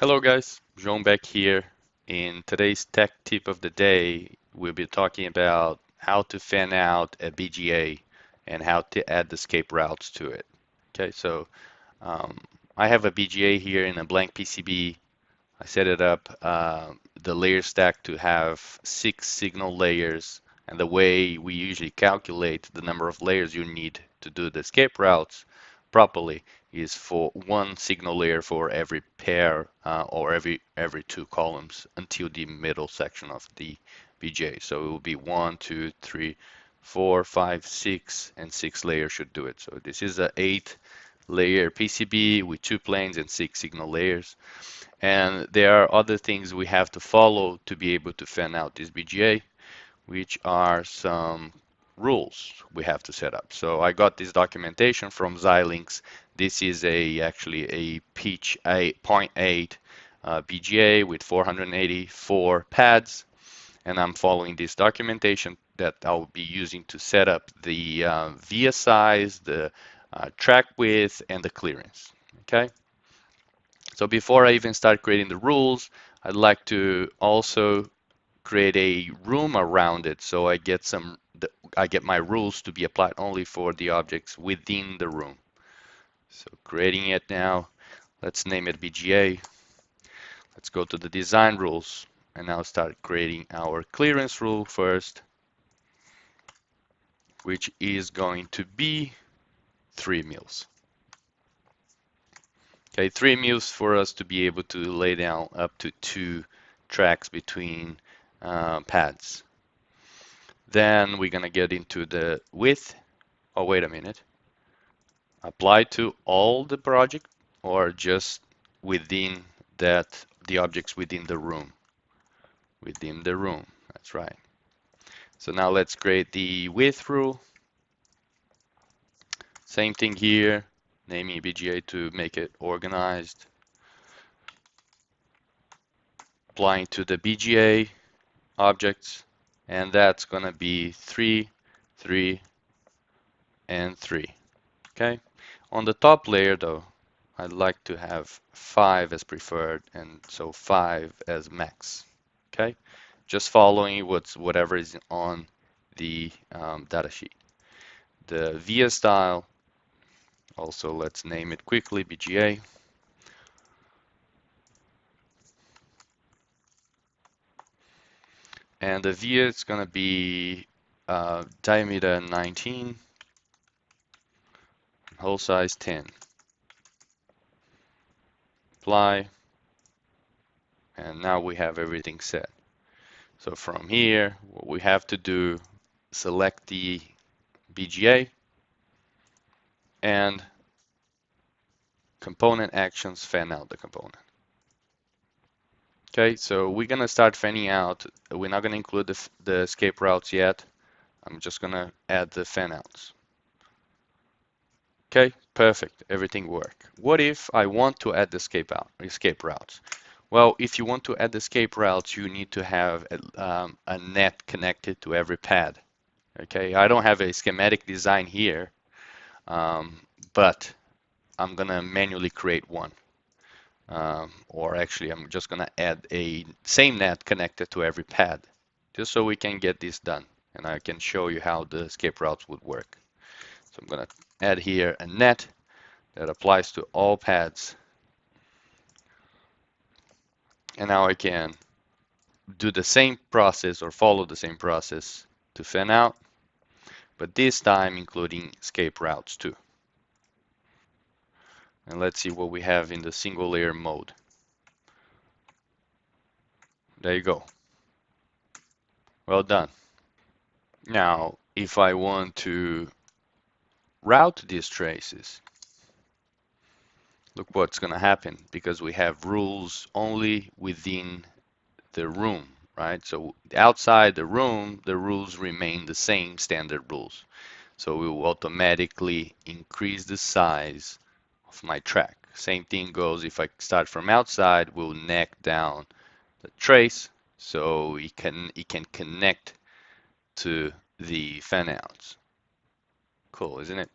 Hello guys, João back here. In today's tech tip of the day, we'll be talking about how to fan out a BGA and how to add escape routes to it. Okay, so um, I have a BGA here in a blank PCB. I set it up, the layer stack to have 6 signal layers, and the way we usually calculate the number of layers you need to do the escape routes properly is for one signal layer for every pair or every 2 columns until the middle section of the BGA. So it will be 1, 2, 3, 4, 5, 6, and 6 layers should do it. So this is a 8-layer PCB with 2 planes and 6 signal layers. And there are other things we have to follow to be able to fan out this BGA, which are some rules we have to set up. So I got this documentation from Xilinx. This is actually a pitch 8.8 BGA with 484 pads, and I'm following this documentation that I'll be using to set up the via size, the track width, and the clearance. Okay. So before I even start creating the rules, I'd like to also create a room around it so I get my rules to be applied only for the objects within the room. So creating it now, let's name it BGA. Let's go to the design rules and now start creating our clearance rule first, which is going to be 3 mils. Okay, 3 mils for us to be able to lay down up to 2 tracks between pads. Then we're going to get into the width. Oh, wait a minute. Apply to all the project or just within that, the objects within the room? Within the room, that's right. So now let's create the width rule. Same thing here, naming BGA to make it organized. Applying to the BGA objects, and that's going to be 3, 3, and 3. Okay. On the top layer though, I'd like to have 5 as preferred, and so 5 as max. Okay, just following whatever is on the datasheet. The via style, also let's name it quickly BGA. And the via is going to be diameter 19, hole size 10. Apply, and now we have everything set. So from here, what we have to do, select the BGA and component actions, fan out the component. Okay, so we're gonna start fanning out. We're not gonna include the escape routes yet. I'm just gonna add the fan outs. Okay, perfect, everything worked. What if I want to add the escape routes? Well, if you want to add the escape routes, you need to have a net connected to every pad. Okay, I don't have a schematic design here, but I'm gonna manually create one. Or actually, I'm just gonna add a same net connected to every pad, just so we can get this done, and I can show you how the escape routes would work. So I'm gonna add here a net that applies to all pads, and now I can do the same process or follow the same process to fan out, but this time including escape routes too. And let's see what we have in the single layer mode. There you go. Well done. Now, if I want to route these traces, look what's going to happen, because we have rules only within the room, right? So outside the room, the rules remain the same standard rules. So we will automatically increase the size of my track. Same thing goes if I start from outside, we'll neck down the trace so it can connect to the fanouts. Cool, isn't it?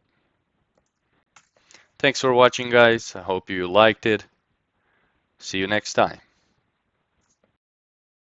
Thanks for watching, guys. I hope you liked it. See See you next time.